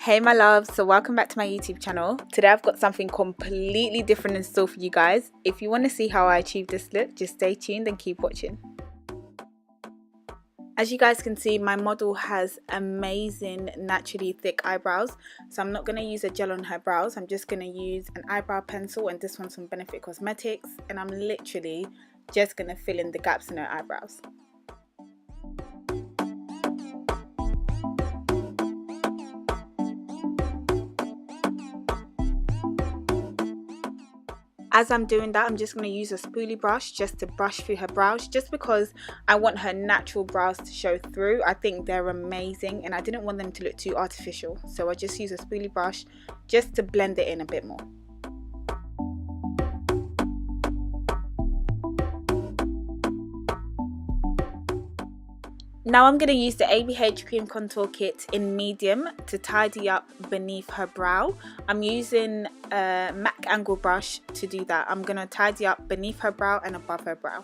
Hey my loves, so welcome back to my YouTube channel. Today I've got something completely different in store for you guys. If you want to see how I achieved this look, just stay tuned and keep watching. As you guys can see, my model has amazing naturally thick eyebrows, so I'm not going to use a gel on her brows. I'm just going to use an eyebrow pencil, and this one's from Benefit Cosmetics, and I'm literally just going to fill in the gaps in her eyebrows. As I'm doing that, I'm just going to use a spoolie brush just to brush through her brows, just because I want her natural brows to show through. I think they're amazing and I didn't want them to look too artificial, so I just use a spoolie brush just to blend it in a bit more. Now I'm going to use the ABH Cream Contour Kit in medium to tidy up beneath her brow. I'm using a MAC angle brush to do that. I'm going to tidy up beneath her brow and above her brow.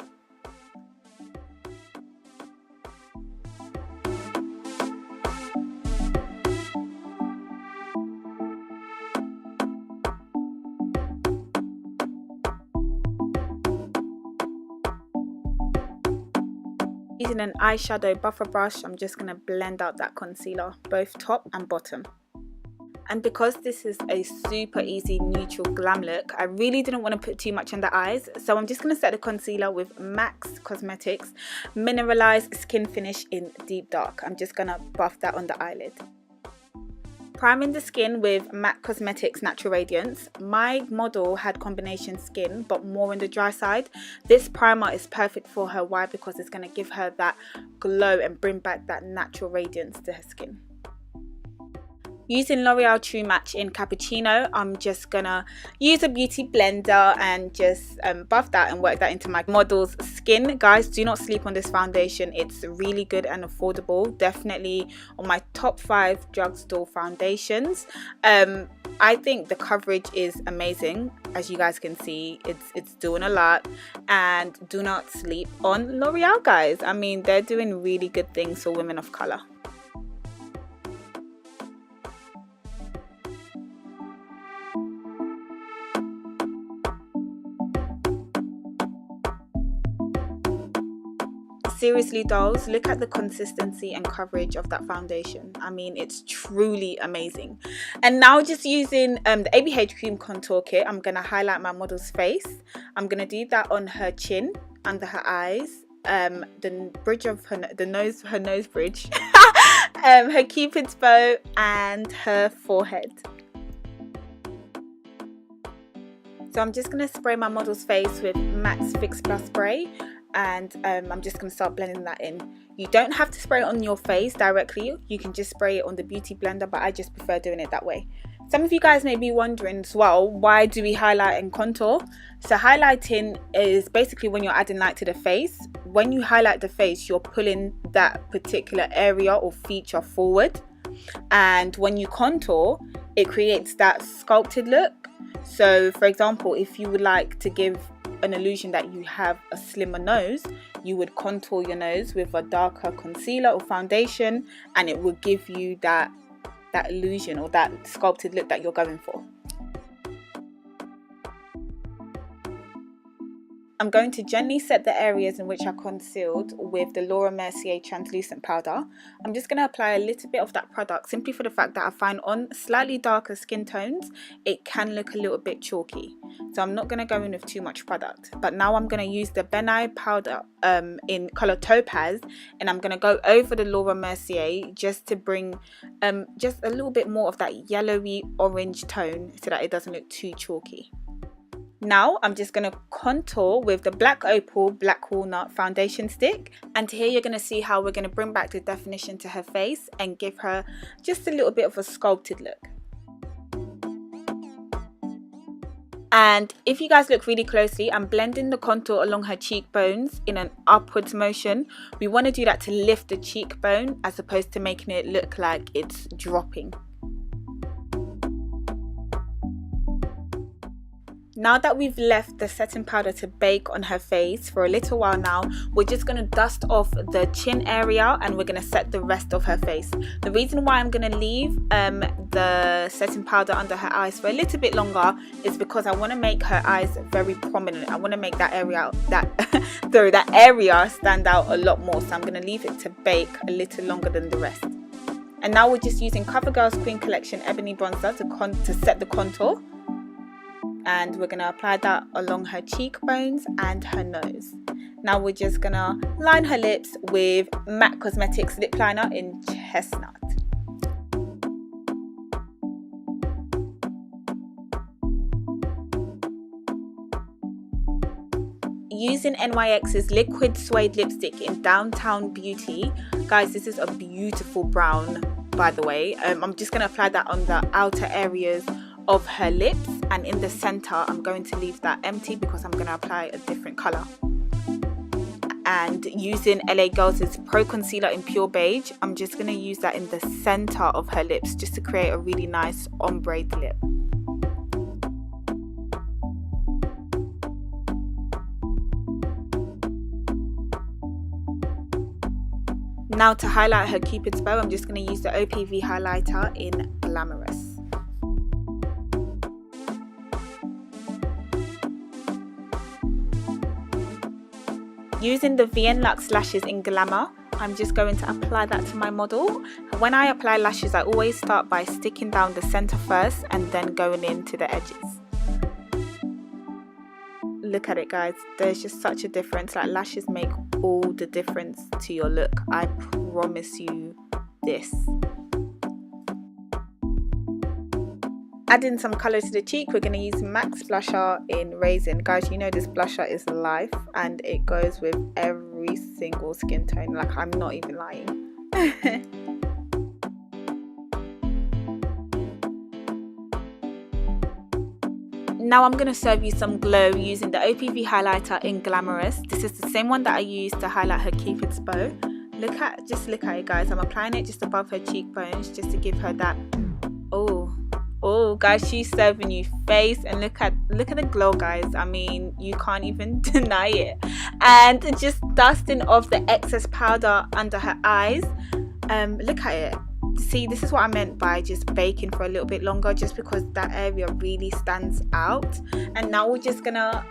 Using an eyeshadow buffer brush, I'm just going to blend out that concealer, both top and bottom. And because this is a super easy neutral glam look, I really didn't want to put too much on the eyes, so I'm just going to set the concealer with MAC Cosmetics Mineralized Skin Finish in Deep Dark. I'm just going to buff that on the eyelid. Priming the skin with MAC Cosmetics Natural Radiance. My model had combination skin but more on the dry side. This primer is perfect for her. Why? Because it's going to give her that glow and bring back that natural radiance to her skin. Using L'Oreal True Match in Cappuccino, I'm just gonna use a beauty blender and just buff that and work that into my model's skin. Guys, do not sleep on this foundation. It's really good and affordable. Definitely on my top 5 drugstore foundations. I think the coverage is amazing. As you guys can see, it's doing a lot. And do not sleep on L'Oreal, guys. I mean, they're doing really good things for women of color. Seriously dolls, look at the consistency and coverage of that foundation. I mean, it's truly amazing. And now just using the ABH Cream Contour Kit, I'm going to highlight my model's face. I'm going to do that on her chin, under her eyes, the bridge of her nose bridge, her cupid's bow, and her forehead. So I'm just going to spray my model's face with MAC's Fix Plus Spray. And I'm just going to start blending that in. You don't have to spray it on your face directly, you can just spray it on the beauty blender, but I just prefer doing it that way. Some of you guys may be wondering as well, why do we highlight and contour? So highlighting is basically when you're adding light to the face. When you highlight the face, you're pulling that particular area or feature forward, and when you contour, it creates that sculpted look. So for example, if you would like to give an illusion that you have a slimmer nose, you would contour your nose with a darker concealer or foundation, and it will give you that illusion or that sculpted look that you're going for. I'm going to gently set the areas in which I concealed with the Laura Mercier translucent powder. I'm just going to apply a little bit of that product simply for the fact that I find on slightly darker skin tones it can look a little bit chalky. So I'm not going to go in with too much product. But now I'm going to use the Ben Nye powder in colour Topaz, and I'm going to go over the Laura Mercier just to bring just a little bit more of that yellowy orange tone so that it doesn't look too chalky. Now I'm just going to contour with the Black Opal Black Walnut foundation stick, and here you're going to see how we're going to bring back the definition to her face and give her just a little bit of a sculpted look. And if you guys look really closely, I'm blending the contour along her cheekbones in an upwards motion. We want to do that to lift the cheekbone as opposed to making it look like it's dropping. Now that we've left the setting powder to bake on her face for a little while now, we're just going to dust off the chin area and we're going to set the rest of her face. The reason why I'm going to leave the setting powder under her eyes for a little bit longer is because I want to make her eyes very prominent. I want to make that area that area stand out a lot more, so I'm going to leave it to bake a little longer than the rest. And now we're just using CoverGirl's Queen Collection Ebony Bronzer to set the contour. And we're going to apply that along her cheekbones and her nose. Now we're just going to line her lips with MAC Cosmetics lip liner in Chestnut. Using NYX's liquid suede lipstick in Downtown Beauty. Guys, this is a beautiful brown, by the way. I'm just going to apply that on the outer areas of her lips, and in the center I'm going to leave that empty because I'm going to apply a different color. And using LA Girls' Pro Concealer in Pure Beige, I'm just going to use that in the center of her lips just to create a really nice ombre lip. Now to highlight her Cupid's bow, I'm just going to use the OPV highlighter in Glamorous. Using the VN Luxe lashes in Glamour, I'm just going to apply that to my model. When I apply lashes, I always start by sticking down the center first and then going into the edges. Look at it, guys. There's just such a difference. Like, lashes make all the difference to your look. I promise you this. Adding some colour to the cheek, we're going to use MAC's blusher in Raisin. Guys, you know this blusher is life and it goes with every single skin tone. Like, I'm not even lying. Now I'm going to serve you some glow using the OPV highlighter in Glamorous. This is the same one that I used to highlight her Cupid's bow. Just look at it, guys. I'm applying it just above her cheekbones just to give her that, oh guys, she's serving you face, and look at the glow, guys. I mean, you can't even deny it. And just dusting off the excess powder under her eyes. Look at it. See, this is what I meant by just baking for a little bit longer, just because that area really stands out. And now we're just gonna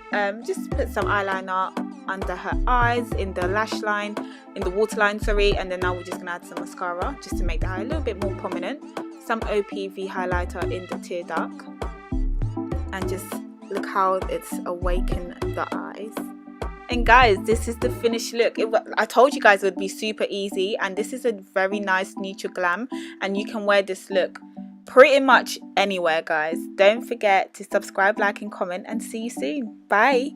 just put some eyeliner under her eyes, in the lash line, in the waterline, sorry, and then now we're just gonna add some mascara just to make the eye a little bit more prominent. Some OPV highlighter in the tear dark, and just look how it's awakened the eyes. And guys, this is the finished look. I told you guys it would be super easy, and this is a very nice neutral glam, and you can wear this look pretty much anywhere, guys. Don't forget to subscribe, like and comment, and see you soon. Bye.